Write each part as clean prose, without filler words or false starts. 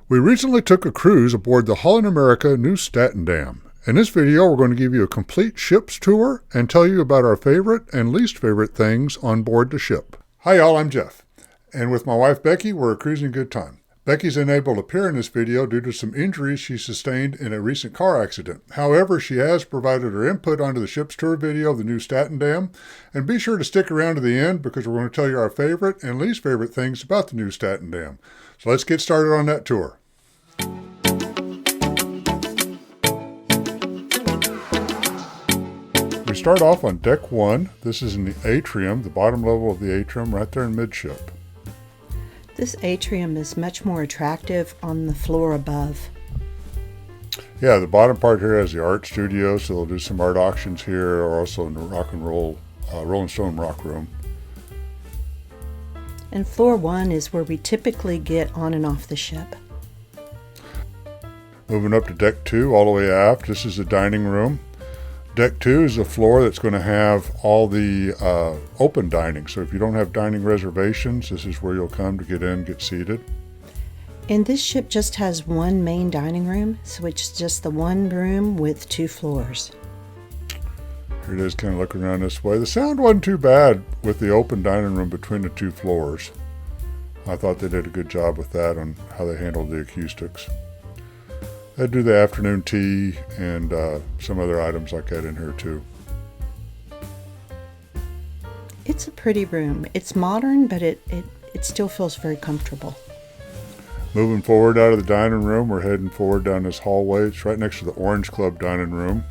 We recently took a cruise aboard the Holland America Nieuw Statendam. In this video, we're going to give you a complete ship's tour and tell you about our favorite and least favorite things on board the ship. Hi y'all, I'm Jeff. And with my wife Becky, we're cruising good time. Becky's unable to appear in this video due to some injuries she sustained in a recent car accident. However, she has provided her input onto the ship's tour video of the Nieuw Statendam. And be sure to stick around to the end because we're going to tell you our favorite and least favorite things about the Nieuw Statendam. So let's get started on that tour. We start off on deck 1. This is in the atrium, the bottom level of the atrium, right there in midship. This atrium is much more attractive on the floor above. Yeah, the bottom part here has the art studio, so they'll do some art auctions here, or also in the rock and roll, Rolling Stone rock room. And floor 1 is where we typically get on and off the ship. Moving up to deck 2, all the way aft, this is the dining room. Deck 2 is the floor that's going to have all the open dining. So if you don't have dining reservations, this is where you'll come to get in, get seated. And this ship just has one main dining room, so it's just the one room with 2 floors. Here it is, kind of looking around this way. The sound wasn't too bad with the open dining room between the 2 floors. I thought they did a good job with that on how they handled the acoustics. They do the afternoon tea and some other items like that in here too. It's a pretty room. It's modern, but it still feels very comfortable. Moving forward out of the dining room, we're heading forward down this hallway. It's right next to the Orange Club dining room.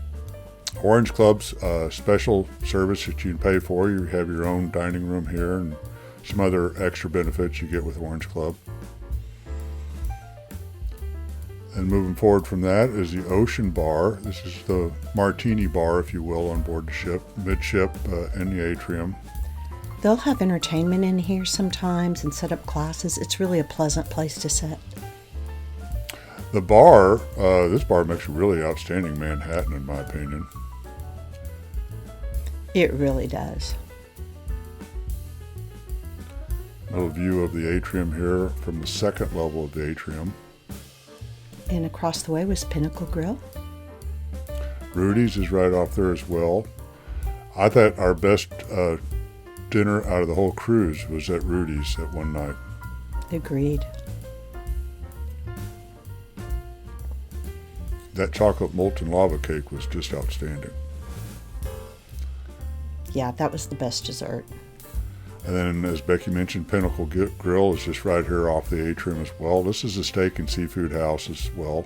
Orange Club's special service that you can pay for. You have your own dining room here and some other extra benefits you get with Orange Club. And moving forward from that is the Ocean Bar. This is the martini bar, if you will, on board the ship, midship in the atrium. They'll have entertainment in here sometimes and set up classes. It's really a pleasant place to sit. The bar, this bar makes a really outstanding Manhattan in my opinion. It really does. A little view of the atrium here from the second level of the atrium. And across the way was Pinnacle Grill. Rudy's is right off there as well. I thought our best dinner out of the whole cruise was at Rudy's that one night. Agreed. That chocolate molten lava cake was just outstanding. Yeah, that was the best dessert. And then, as Becky mentioned, Pinnacle Grill is just right here off the atrium as well. This is a steak and seafood house as well.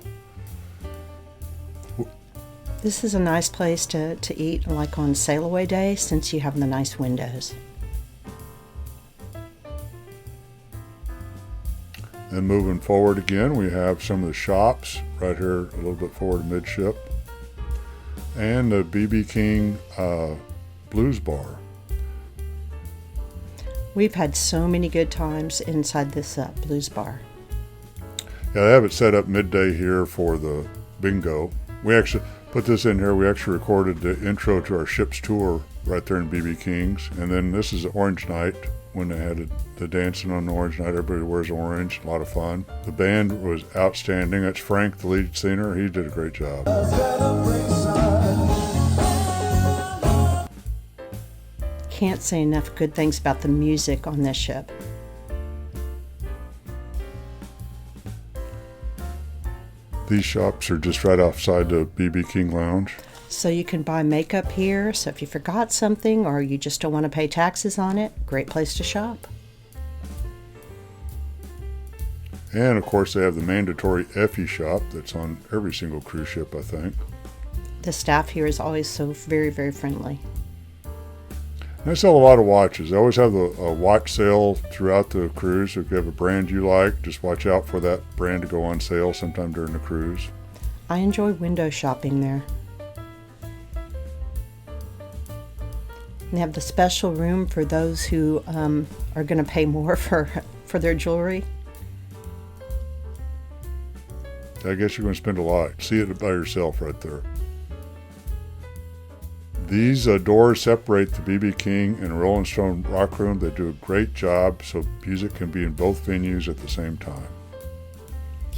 This is a nice place to eat, like on sail-away day, since you have the nice windows. Then moving forward again, we have some of the shops right here a little bit forward midship. And the B.B. King Blues Bar. We've had so many good times inside this blues bar. Yeah, they have it set up midday here for the bingo. We actually put this in here. We actually recorded the intro to our ship's tour right there in B.B. King's. And then this is Orange Night when they had the dancing on the Orange Night. Everybody wears orange, a lot of fun. The band was outstanding. That's Frank, the lead singer. He did a great job. Can't say enough good things about the music on this ship. These shops are just right outside the B.B. King Lounge. So you can buy makeup here, so if you forgot something or you just don't want to pay taxes on it, great place to shop. And of course they have the mandatory Effie shop that's on every single cruise ship, I think. The staff here is always so very, very friendly. They sell a lot of watches. They always have a watch sale throughout the cruise. If you have a brand you like, just watch out for that brand to go on sale sometime during the cruise. I enjoy window shopping there. They have the special room for those who are going to pay more for their jewelry. I guess you're going to spend a lot. See it by yourself right there. These doors separate the B.B. King and Rolling Stone Rock Room. They do a great job so music can be in both venues at the same time.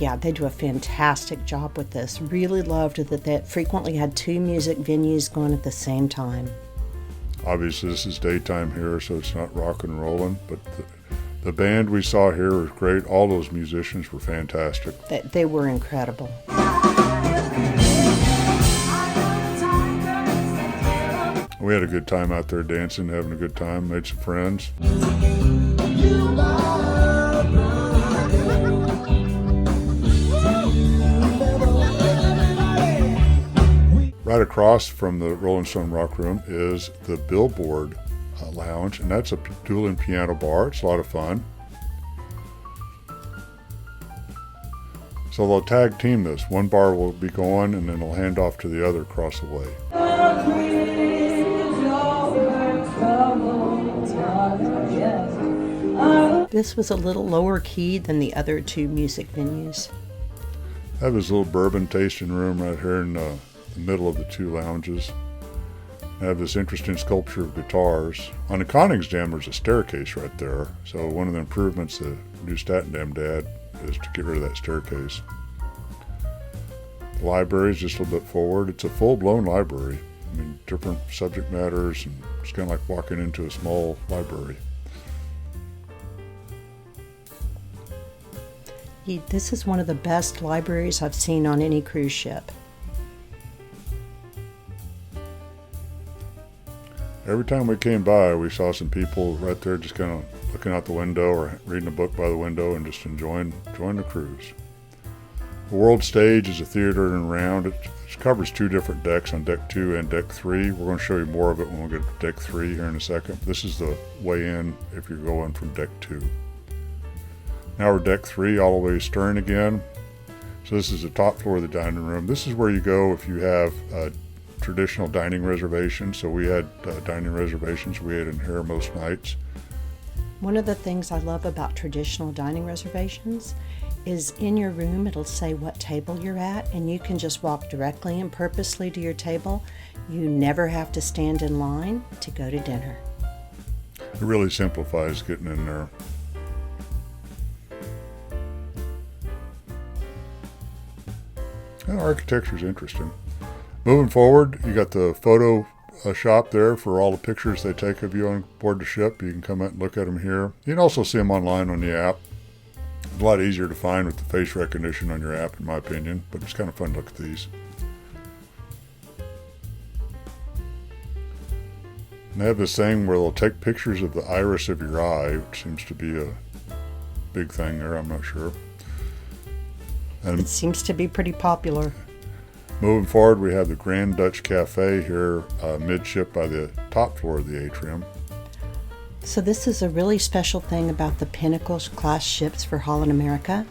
Yeah, they do a fantastic job with this. Really loved that they frequently had 2 music venues going at the same time. Obviously, this is daytime here, so it's not rock and rolling, but the band we saw here was great. All those musicians were fantastic. They were incredible. We had a good time out there dancing, having a good time, made some friends. Right across from the Rolling Stone Rock Room is the Billboard Lounge, and that's a dueling piano bar. It's a lot of fun. So they'll tag team this. One bar will be going, and then they'll hand off to the other across the way. This was a little lower key than the other 2 music venues. I have this little bourbon tasting room right here in the middle of the 2 lounges. I have this interesting sculpture of guitars. On the Koningsdam, there's a staircase right there. So one of the improvements the Nieuw Statendam did is to get rid of that staircase. The library is just a little bit forward. It's a full-blown library. I mean, different subject matters, and it's kind of like walking into a small library. This is one of the best libraries I've seen on any cruise ship. Every time we came by, we saw some people right there just kind of looking out the window or reading a book by the window and just enjoying the cruise. The World Stage is a theater and round. It covers 2 different decks on Deck 2 and Deck 3. We're going to show you more of it when we get to Deck 3 here in a second. This is the way in if you're going from Deck 2. Now we're Deck 3 all the way stern again. So this is the top floor of the dining room. This is where you go if you have traditional dining reservations. So we had dining reservations. We ate in here most nights. One of the things I love about traditional dining reservations is in your room it'll say what table you're at, and you can just walk directly and purposely to your table. You never have to stand in line to go to dinner. It really simplifies getting in there. And architecture is interesting. Moving forward, you got the photo shop there for all the pictures they take of you on board the ship. You can come out and look at them here. You can also see them online on the app. It's a lot easier to find with the face recognition on your app, in my opinion, but it's kind of fun to look at these. And they have this thing where they'll take pictures of the iris of your eye, which seems to be a big thing there, I'm not sure. And it seems to be pretty popular. Moving forward, we have the Grand Dutch Cafe here midship by the top floor of the atrium. So this is a really special thing about the Pinnacle class ships for Holland America.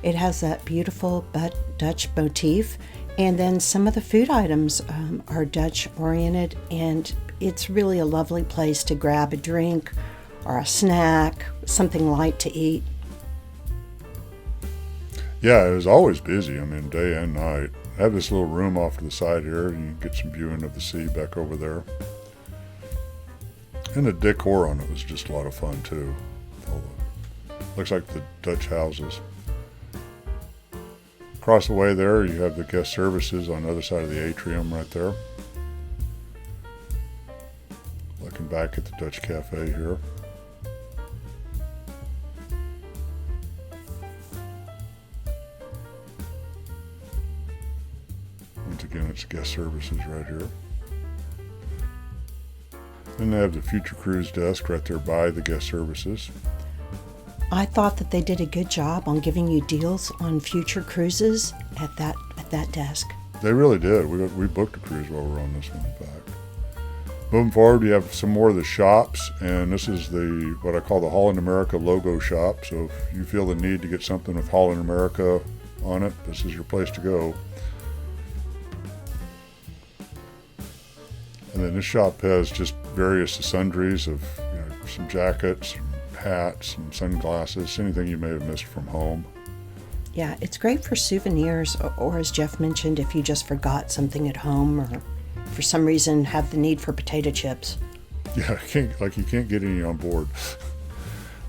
It has that beautiful Dutch motif, and then some of the food items are Dutch oriented, and it's really a lovely place to grab a drink or a snack, something light to eat. Yeah, it was always busy, I mean, day and night. I have this little room off to the side here, and you can get some viewing of the sea back over there. And the decor on it was just a lot of fun, too. Looks like the Dutch houses. Across the way there, you have the guest services on the other side of the atrium right there. Looking back at the Dutch Cafe here. Once again, it's guest services right here. Then they have the Future Cruise desk right there by the guest services. I thought that they did a good job on giving you deals on future cruises at that desk. They really did. We booked a cruise while we were on this one, in fact. Moving forward, you have some more of the shops, and this is what I call the Holland America logo shop. So if you feel the need to get something with Holland America on it, this is your place to go. And then this shop has just various sundries of some jackets, hats, and sunglasses, anything you may have missed from home. Yeah, it's great for souvenirs, or as Jeff mentioned, if you just forgot something at home or for some reason have the need for potato chips. Yeah, you can't get any on board.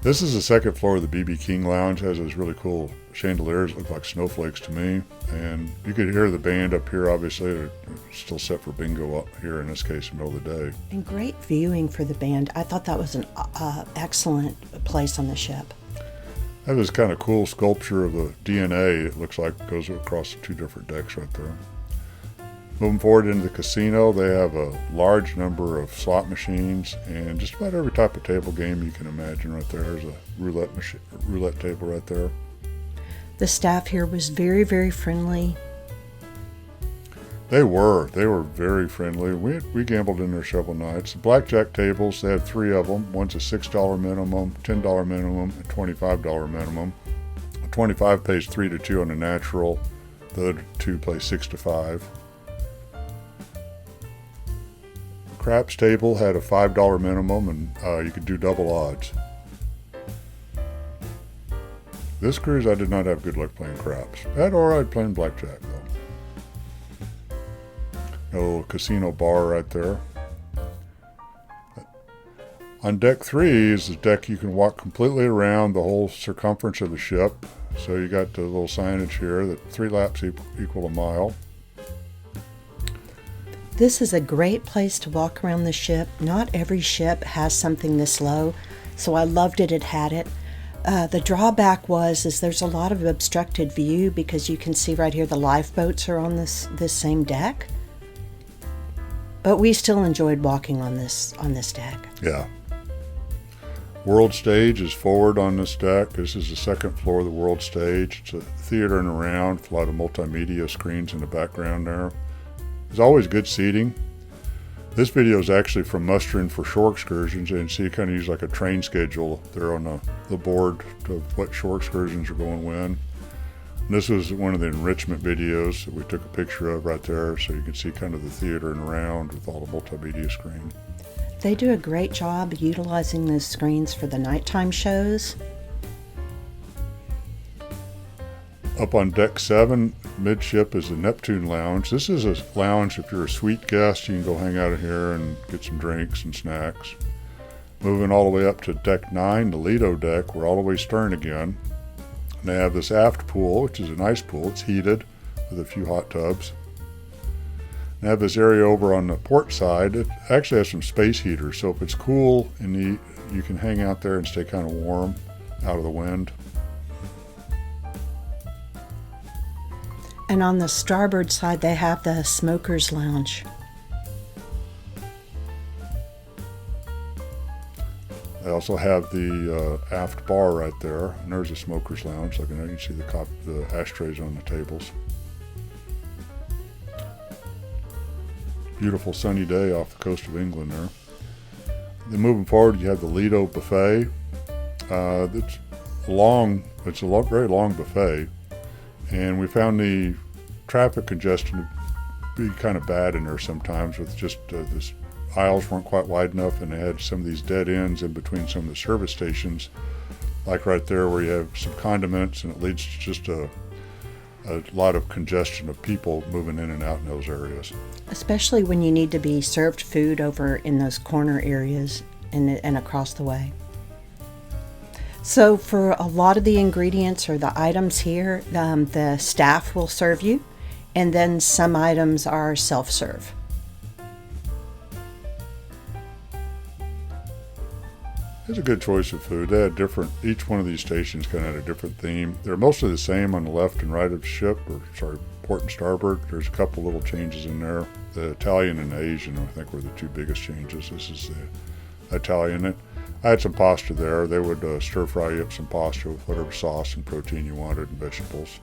This is the second floor of the B.B. King Lounge. It has those really cool chandeliers that look like snowflakes to me. And you could hear the band up here, obviously. They're still set for bingo up here, in this case, in the middle of the day. And great viewing for the band. I thought that was an excellent place on the ship. I have this kind of cool sculpture of the DNA, it looks like, goes across the two different decks right there. Moving forward into the casino, they have a large number of slot machines and just about every type of table game you can imagine right there. There's a roulette table right there. The staff here was very, very friendly. They were very friendly. We gambled in there several nights. The blackjack tables, they had 3 of them. One's a $6 minimum, $10 minimum, and $25 minimum. 25 pays 3 to 2 on the natural. The other 2 play 6 to 5. Craps table had a $5 minimum, and you could do double odds. This cruise, I did not have good luck playing craps. I had all right playing blackjack, though. A little casino bar right there. On deck 3 is the deck you can walk completely around the whole circumference of the ship. So you got the little signage here that 3 laps equal a mile. This is a great place to walk around the ship. Not every ship has something this low, so I loved it had it. The drawback is there's a lot of obstructed view because you can see right here the lifeboats are on this same deck. But we still enjoyed walking on this deck. Yeah. World stage is forward on this deck. This is the second floor of the world stage. It's a theater and around with a lot of multimedia screens in the background there. There's always good seating. This video is actually from mustering for shore excursions, and so you kind of use like a train schedule there on the board of what shore excursions are going when. And this was one of the enrichment videos that we took a picture of right there, so you can see kind of the theater and around with all the multimedia screen. They do a great job utilizing those screens for the nighttime shows. Up on deck 7, midship, is the Neptune Lounge. This is a lounge, if you're a suite guest, you can go hang out in here and get some drinks and snacks. Moving all the way up to deck 9, the Lido deck, we're all the way stern again. And they have this aft pool, which is a nice pool. It's heated with a few hot tubs. They have this area over on the port side. It actually has some space heaters, so if it's cool and you can hang out there and stay kind of warm out of the wind. And on the starboard side, they have the Smoker's Lounge. They also have the aft bar right there, and there's a Smoker's Lounge. Looking at it, you can see the ashtrays on the tables. Beautiful sunny day off the coast of England there. Then moving forward, you have the Lido buffet. It's a very long buffet. And we found the traffic congestion to be kind of bad in there sometimes with just this aisles weren't quite wide enough, and they had some of these dead ends in between some of the service stations, like right there where you have some condiments, and it leads to just a lot of congestion of people moving in and out in those areas. Especially when you need to be served food over in those corner areas and across the way. So for a lot of the ingredients or the items here, the staff will serve you, and then some items are self-serve. It's a good choice of food. They had each one of these stations kind of had a different theme. They're mostly the same on the left and right of the ship, port and starboard. There's a couple little changes in there. The Italian and the Asian, I think, were the 2 biggest changes. This is the Italian. I had some pasta there. They would stir fry you up some pasta with whatever sauce and protein you wanted and vegetables.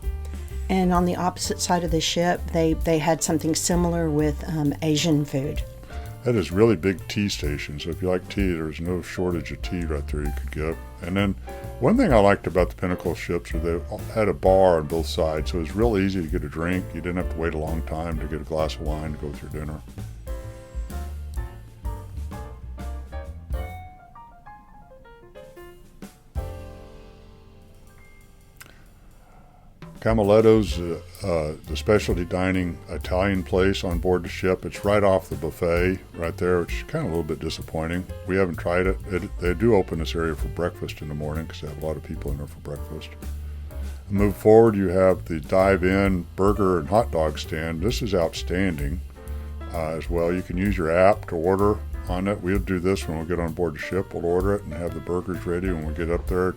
And on the opposite side of the ship, they had something similar with Asian food. That is really big tea station. So if you like tea, there's no shortage of tea right there you could get. And then one thing I liked about the Pinnacle ships is they had a bar on both sides. So it was real easy to get a drink. You didn't have to wait a long time to get a glass of wine to go with your dinner. Camaletto's the specialty dining Italian place on board the ship. It's right off the buffet right there, which is kind of a little bit disappointing. We haven't tried it. They do open this area for breakfast in the morning because they have a lot of people in there for breakfast. Move forward, you have the dive-in burger and hot dog stand. This is outstanding as well. You can use your app to order on it. We'll do this when we get on board the ship. We'll order it and have the burgers ready when we get up there.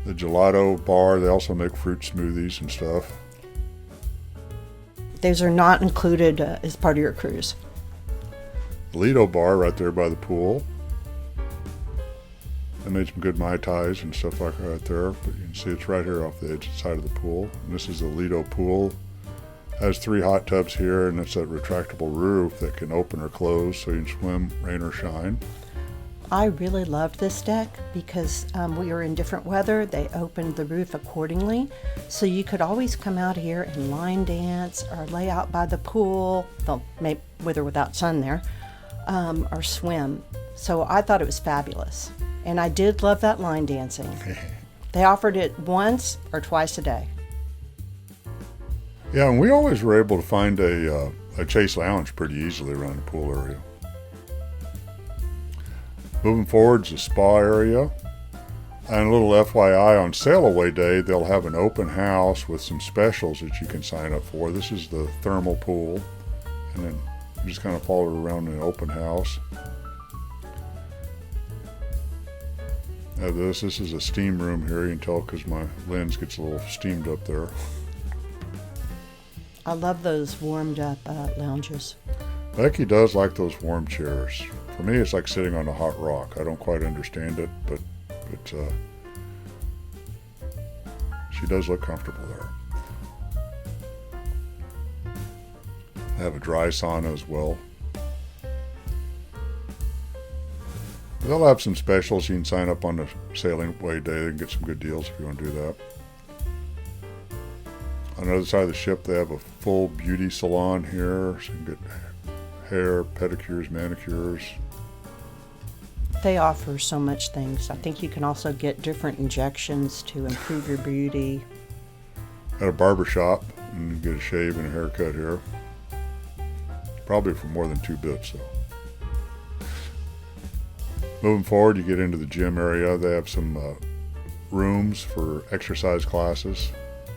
The gelato bar, they also make fruit smoothies and stuff. Those are not included as part of your cruise. The Lido bar right there by the pool. They made some good Mai Tais and stuff like that right there, but you can see it's right here off the edge side of the pool. And this is the Lido pool. Has 3 hot tubs here, and it's that retractable roof that can open or close so you can swim, rain or shine. I really loved this deck because we were in different weather. They opened the roof accordingly, so you could always come out here and line dance or lay out by the pool, maybe with or without sun there, or swim. So I thought it was fabulous, and I did love that line dancing. They offered it once or twice a day. Yeah, and we always were able to find a chase lounge pretty easily around the pool area. Moving forward is the spa area. And a little FYI, on sail away day, they'll have an open house with some specials that you can sign up for. This is the thermal pool. And then you just kind of follow it around in an open house. Now this is a steam room here. You can tell because my lens gets a little steamed up there. I love those warmed up lounges. Becky does like those warm chairs. For me, it's like sitting on a hot rock. I don't quite understand it, but she does look comfortable there. They have a dry sauna as well. They'll have some specials. You can sign up on the sailing way day and get some good deals if you want to do that. On the other side of the ship, they have a full beauty salon here, so you can get hair, pedicures, manicures. They offer so much things. I think you can also get different injections to improve your beauty. At a barber shop, and you get a shave and a haircut here. Probably for more than 2 bits, though. Moving forward, you get into the gym area. They have some rooms for exercise classes.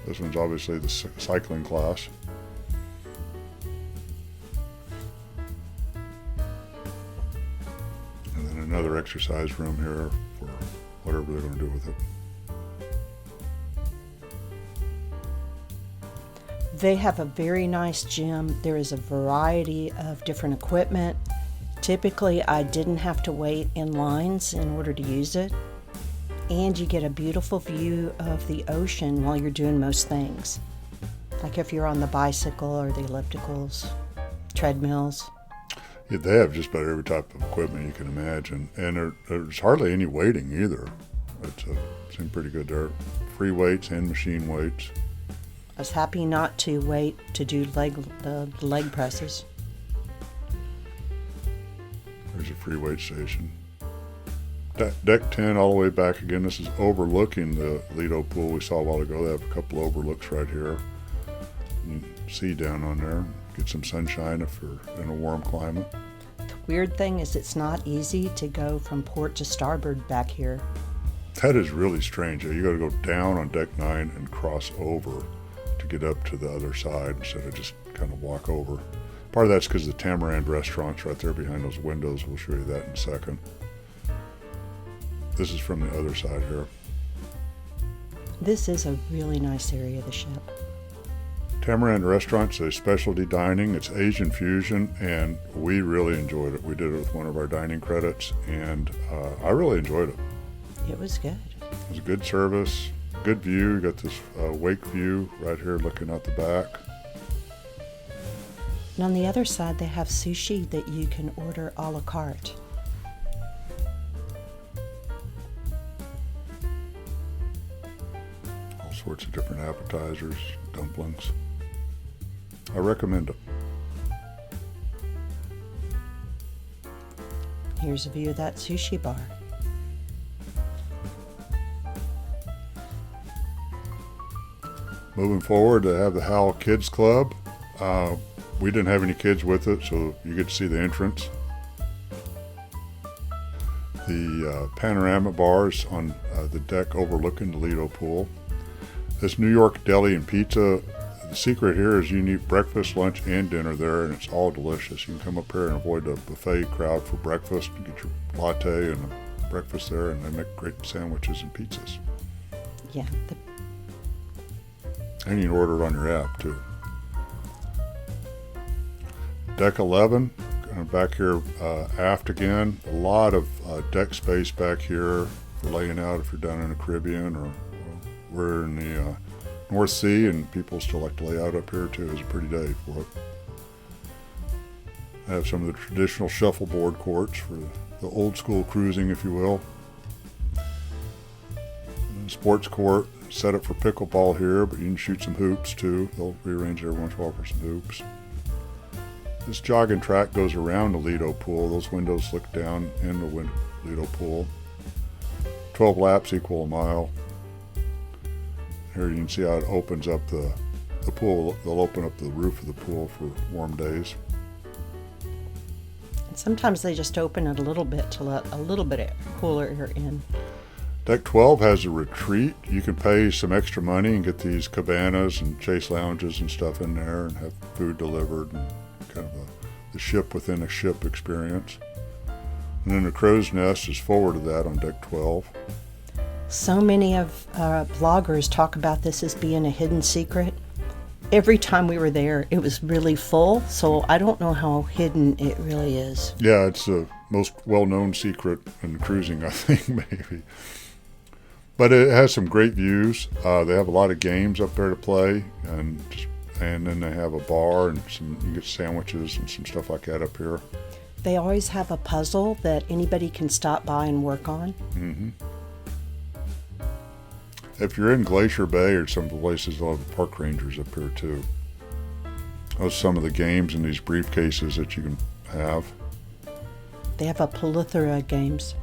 This one's obviously the cycling class. And then another exercise room here for whatever they're going to do with it. They have a very nice gym. There is a variety of different equipment. Typically, I didn't have to wait in lines in order to use it. And you get a beautiful view of the ocean while you're doing most things. Like if you're on the bicycle or the ellipticals, treadmills. Yeah, they have just about every type of equipment you can imagine. And there's hardly any waiting either. It seemed pretty good there. Free weights and machine weights. I was happy not to wait to do the leg presses. There's a free weight station. Deck 10 all the way back again. This is overlooking the Lido pool we saw a while ago. They have a couple overlooks right here. You can see down on there. Get some sunshine if you're in a warm climate. The weird thing is it's not easy to go from port to starboard back here. That is really strange. You got to go down on deck 9 and cross over to get up to the other side instead of just kind of walk over. Part of that's because the Tamarind restaurant's right there behind those windows. We'll show you that in a second. This is from the other side here. This is a really nice area of the ship. Tamarind Restaurant's a specialty dining. It's Asian fusion, and we really enjoyed it. We did it with one of our dining credits, and I really enjoyed it. It was good. It was a good service, good view. You got this wake view right here looking out the back. And on the other side, they have sushi that you can order a la carte. All sorts of different appetizers, dumplings. I recommend it. Here's a view of that sushi bar. Moving forward, they have the Howell Kids Club. We didn't have any kids with it, so you get to see the entrance. The panorama bars on the deck overlooking the Lido pool. This New York deli and pizza, the secret here is you can eat breakfast, lunch, and dinner there, and it's all delicious. You can come up here and avoid the buffet crowd for breakfast and get your latte and a breakfast there, and they make great sandwiches and pizzas. Yeah. And you can order it on your app, too. Deck 11, back here aft again. A lot of deck space back here for laying out if you're down in the Caribbean, or we're in the North Sea, and people still like to lay out up here too. It's a pretty day for it. I have some of the traditional shuffleboard courts for the old school cruising, if you will. And sports court set up for pickleball here, but you can shoot some hoops too. They'll rearrange it every once in a while for some hoops. This jogging track goes around the Lido pool. Those windows look down in the Lido pool. 12 laps equal a mile. Here you can see how it opens up the pool. They'll open up the roof of the pool for warm days. And sometimes they just open it a little bit to let a little bit of cooler air in. Deck 12 has a retreat. You can pay some extra money and get these cabanas and chase lounges and stuff in there and have food delivered, and kind of the ship within a ship experience. And then the crow's nest is forward of that on deck 12. So many of bloggers talk about this as being a hidden secret. Every time we were there, it was really full, so I don't know how hidden it really is. Yeah, it's the most well-known secret in cruising, I think, maybe. But it has some great views. They have a lot of games up there to play, and then they have a bar and you get sandwiches and some stuff like that up here. They always have a puzzle that anybody can stop by and work on. Mm-hmm. If you're in Glacier Bay or some places, they'll have park rangers up here too. Those are some of the games in these briefcases that you can have. They have a plethora of games.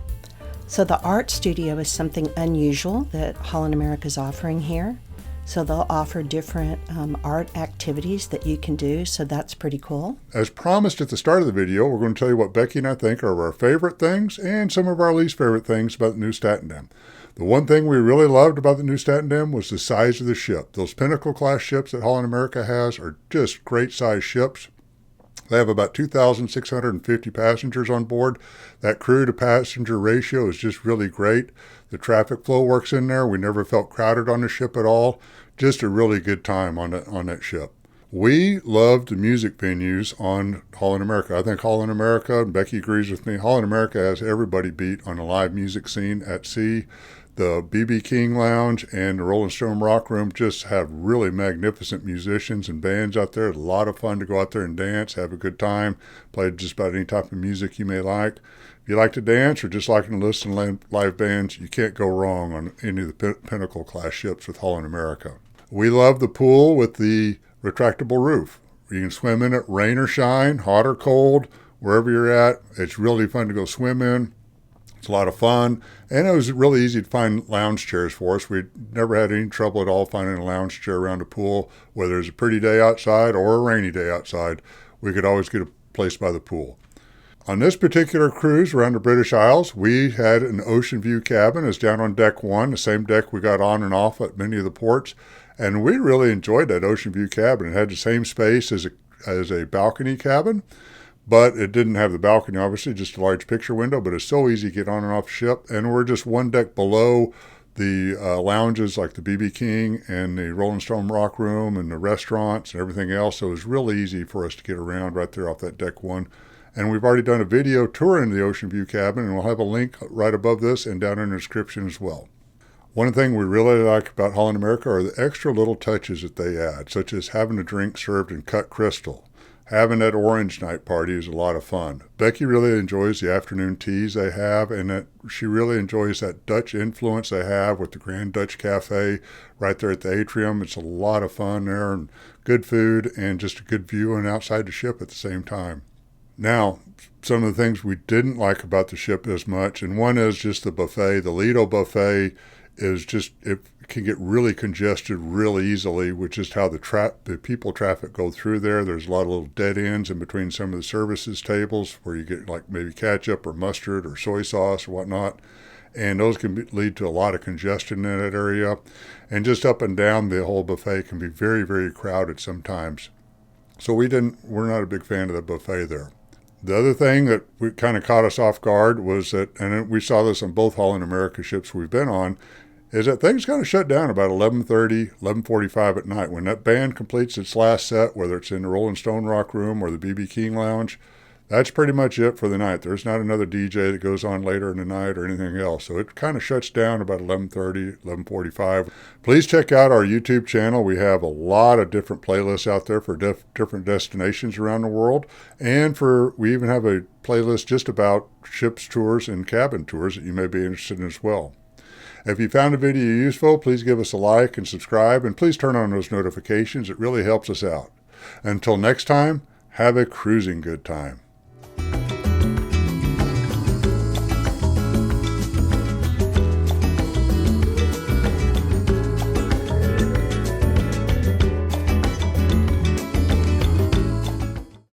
So the art studio is something unusual that Holland America is offering here. So they'll offer different art activities that you can do, so that's pretty cool. As promised at the start of the video, we're going to tell you what Becky and I think are our favorite things and some of our least favorite things about the Nieuw Statendam. The one thing we really loved about the Nieuw Statendam was the size of the ship. Those Pinnacle class ships that Holland America has are just great size ships. They have about 2,650 passengers on board. That crew to passenger ratio is just really great. The traffic flow works in there. We never felt crowded on the ship at all. Just a really good time on that ship. We loved the music venues on Holland America. I think Holland America, and Becky agrees with me, Holland America has everybody beat on the live music scene at sea. The B.B. King Lounge and the Rolling Stone Rock Room just have really magnificent musicians and bands out there. A lot of fun to go out there and dance, have a good time, play just about any type of music you may like. If you like to dance or just like to listen to live bands, you can't go wrong on any of the Pinnacle class ships with Holland America. We love the pool with the retractable roof. You can swim in it, rain or shine, hot or cold, wherever you're at. It's really fun to go swim in. It's a lot of fun, and it was really easy to find lounge chairs for us. We never had any trouble at all finding a lounge chair around a pool, whether it's a pretty day outside or a rainy day outside. We could always get a place by the pool. On this particular cruise around the British Isles, we had an ocean view cabin. It's down on deck 1, the same deck we got on and off at many of the ports, and we really enjoyed that ocean view cabin. It had the same space as a balcony cabin, but it didn't have the balcony, obviously, just a large picture window, but it's so easy to get on and off ship. And we're just one deck below the lounges like the B.B. King and the Rolling Stone Rock Room and the restaurants and everything else. So it was really easy for us to get around right there off that deck 1. And we've already done a video tour into the Ocean View cabin, and we'll have a link right above this and down in the description as well. One thing we really like about Holland America are the extra little touches that they add, such as having a drink served in cut crystal. Having that orange night party is a lot of fun. Becky really enjoys the afternoon teas they have, and that she really enjoys that Dutch influence they have with the Grand Dutch Cafe right there at the atrium. It's a lot of fun there, and good food, and just a good view and outside the ship at the same time. Now, some of the things we didn't like about the ship as much, and one is just the buffet. The Lido buffet is just, it can get really congested really easily, which is how the people traffic go through there. There's a lot of little dead ends in between some of the services tables where you get like maybe ketchup or mustard or soy sauce or whatnot. And those can lead to a lot of congestion in that area. And just up and down the whole buffet can be very, very crowded sometimes. So we're not a big fan of the buffet there. The other thing that we kind of caught us off guard was that, and we saw this on both Holland America ships we've been on, is that things kind of shut down about 11:30, 11:45 at night. When that band completes its last set, whether it's in the Rolling Stone Rock Room or the B.B. King Lounge, that's pretty much it for the night. There's not another DJ that goes on later in the night or anything else. So it kind of shuts down about 11:30, 11:45. Please check out our YouTube channel. We have a lot of different playlists out there for different destinations around the world. And we even have a playlist just about ships tours and cabin tours that you may be interested in as well. If you found the video useful, please give us a like and subscribe. And please turn on those notifications. It really helps us out. Until next time, have a cruising good time.